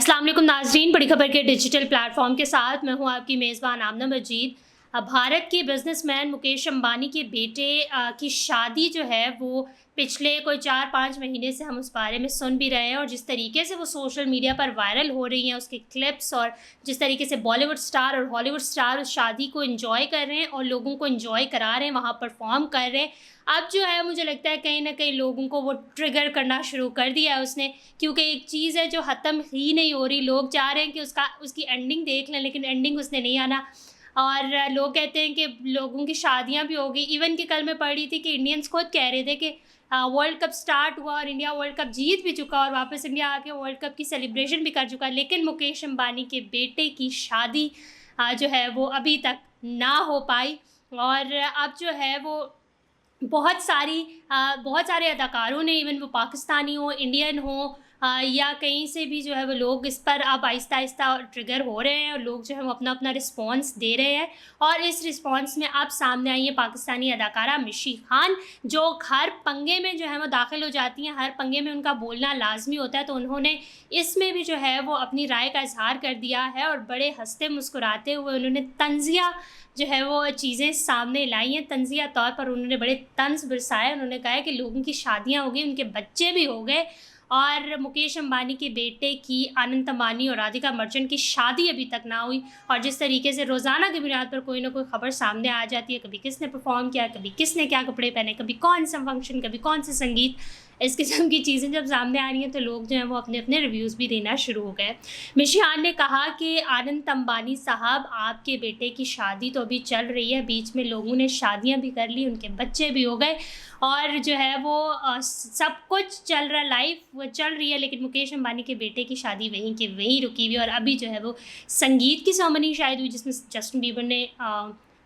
अस्सलाम वालेकुम नाज़रीन, बड़ी खबर के डिजिटल प्लेटफॉर्म के साथ मैं हूं आपकी मेज़बान आमना मजीद। भारत के बिजनेसमैन मुकेश अंबानी के बेटे की शादी जो है वो पिछले कोई 4-5 महीने से हम उस बारे में सुन भी रहे हैं, और जिस तरीके से वो सोशल मीडिया पर वायरल हो रही हैं उसके क्लिप्स, और जिस तरीके से बॉलीवुड स्टार और हॉलीवुड स्टार उस शादी को एंजॉय कर रहे हैं और लोगों को एंजॉय करा रहे हैं, वहाँ परफॉर्म कर रहे हैं। अब जो है मुझे लगता है कहीं ना कहीं लोगों को वो ट्रिगर करना शुरू कर दिया है उसने, क्योंकि एक चीज़ है जो ख़त्म ही नहीं हो रही। लोग चाह रहे हैं कि उसकी एंडिंग देख लें, लेकिन एंडिंग उसने नहीं आना। और लोग कहते हैं कि लोगों की शादियां भी हो गई। इवन कि कल मैं पढ़ रही थी कि इंडियंस खुद कह रहे थे कि वर्ल्ड कप स्टार्ट हुआ और इंडिया वर्ल्ड कप जीत भी चुका और वापस इंडिया आके वर्ल्ड कप की सेलिब्रेशन भी कर चुका, लेकिन मुकेश अंबानी के बेटे की शादी जो है वो अभी तक ना हो पाई। और अब जो है वो बहुत सारे अदाकारों ने, इवन वो पाकिस्तानी हो, इंडियन हो, या कहीं से भी जो है वो लोग इस पर अब आहिस्ता आहिस्ता ट्रिगर हो रहे हैं और लोग जो है वो अपना अपना रिस्पांस दे रहे हैं। और इस रिस्पांस में अब सामने आई है पाकिस्तानी अदाकारा मिशी खान, जो हर पंगे में जो है वो दाखिल हो जाती हैं, हर पंगे में उनका बोलना लाजमी होता है। तो उन्होंने इसमें भी जो है वो अपनी राय का इजहार कर दिया है और बड़े हंसते मुस्कुराते हुए उन्होंने तंजिया जो है वो चीज़ें सामने लाई हैं। तंजिया तौर पर उन्होंने बड़े तंज बरसाए। उन्होंने कहा है कि लोगों की शादियां हो गई, उनके बच्चे भी हो गए, और मुकेश अंबानी के बेटे की अनंत अंबानी और राधिका मर्चेंट की शादी अभी तक ना हुई। और जिस तरीके से रोज़ाना की बुनियाद पर कोई ना कोई ख़बर सामने आ जाती है, कभी किसने परफॉर्म किया, कभी किसने क्या कपड़े पहने, कभी कौन सा फंक्शन, कभी कौन सा संगीत, इस किस्म की चीज़ें जब सामने आ रही हैं तो लोग जो हैं वो अपने अपने रिव्यूज़ भी देना शुरू हो गए। मिशी खान ने कहा कि आनंद अंबानी साहब, आपके बेटे की शादी तो अभी चल रही है, बीच में लोगों ने शादियां भी कर ली, उनके बच्चे भी हो गए, और जो है वो सब कुछ चल रहा, लाइफ वो चल रही है, लेकिन मुकेश अंबानी के बेटे की शादी वहीं की वहीं रुकी हुई। और अभी जो है वो संगीत की सेरेमनी शायद हुई जिसमें जस्टिन बीबर ने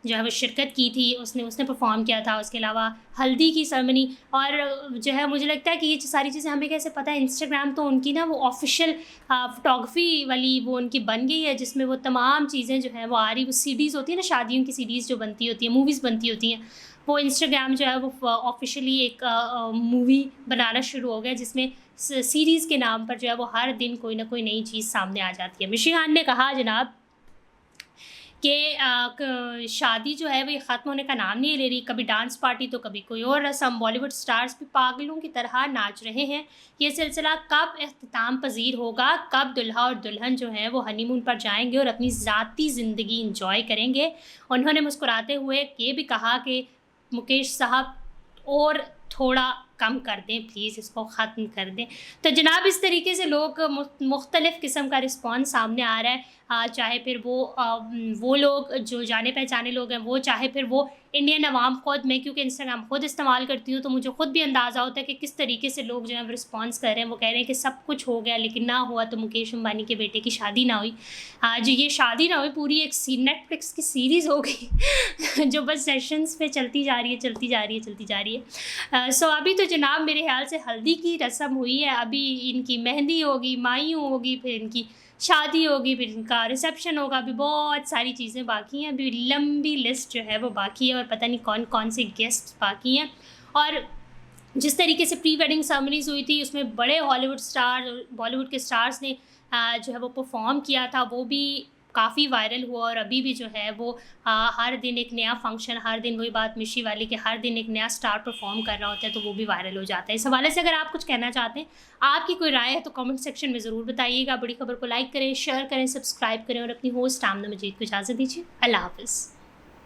जो है वो शिरकत की थी, उसने परफॉर्म किया था। उसके अलावा हल्दी की सेरेमनी, और जो है मुझे लगता है कि ये सारी चीज़ें हमें कैसे पता है, इंस्टाग्राम तो उनकी ना वो ऑफिशियल फ़ोटोग्राफी वाली वो उनकी बन गई है, जिसमें वो तमाम चीज़ें जो हैं वो आ रही, वो सीडीज़ होती है ना, शादियों की सीडीज़ जो बनती होती है, मूवीज़ बनती होती हैं, वो इंस्टाग्राम जो है वो ऑफिशियली एक मूवी बनाना शुरू हो गया, जिसमें सीरीज़ के नाम पर जो है वो हर दिन कोई ना कोई नई चीज़ सामने आ जाती है। मिशी खान ने कहा जनाब कि शादी जो है वो ये ख़त्म होने का नाम नहीं ले रही, कभी डांस पार्टी तो कभी कोई और रस्म, बॉलीवुड स्टार्स भी पागलों की तरह नाच रहे हैं। ये सिलसिला कब इख्तिताम पजीर होगा, कब दुल्हा और दुल्हन जो हैं वो हनीमून पर जाएंगे और अपनी ज़ाती ज़िंदगी इंजॉय करेंगे। उन्होंने मुस्कुराते हुए ये भी कहा कि मुकेश साहब और थोड़ा कम कर दें प्लीज़, इसको ख़त्म कर दें। तो जनाब इस तरीके से लोग मुख्तलिफ़ किस्म का रिस्पॉन्स सामने आ रहा है, चाहे फिर वो लोग जो जाने पहचाने लोग हैं वो, चाहे फिर वो इंडियन अवाम खुद। मैं क्योंकि इंस्टाग्राम खुद इस्तेमाल करती हूँ तो मुझे खुद भी अंदाज़ा होता है कि किस तरीके से लोग जो है रिस्पॉन्स कर रहे हैं। वो कह रहे हैं कि सब कुछ हो गया लेकिन ना हुआ तो मुकेश अंबानी के बेटे की शादी ना हुई। आज ये शादी ना हुई, पूरी एक नेटफ्लिक्स की सीरीज़ हो गई जो बस सेशंस पे चलती जा रही है, चलती जा रही है, चलती जा रही है। सो अभी तो जनाब मेरे ख्याल से हल्दी की रस्म हुई है, अभी इनकी मेहंदी होगी, मायूं होगी, फिर इनकी शादी होगी, फिर इनका रिसेप्शन होगा, अभी बहुत सारी चीज़ें बाकी हैं, अभी लंबी लिस्ट जो है वो बाकी है, और पता नहीं कौन कौन से गेस्ट बाकी हैं। और जिस तरीके से प्री वेडिंग सेरेमनीज़ हुई थी उसमें बड़े हॉलीवुड स्टार, बॉलीवुड के स्टार्स ने जो है वो परफॉर्म किया था, वो भी काफ़ी वायरल हुआ। और अभी भी जो है वो हर दिन एक नया फंक्शन, हर दिन वही बात मिशी वाली कि हर दिन एक नया स्टार परफॉर्म कर रहा होता है, तो वो भी वायरल हो जाता है। इस हवाले से अगर आप कुछ कहना चाहते हैं, आपकी कोई राय है, तो कमेंट सेक्शन में ज़रूर बताइएगा। बड़ी खबर को लाइक करें, शेयर करें, सब्सक्राइब करें, और अपनी होस्ट आमना मजीद को इजाज़त दीजिए। अल्लाह हाफ़िज़।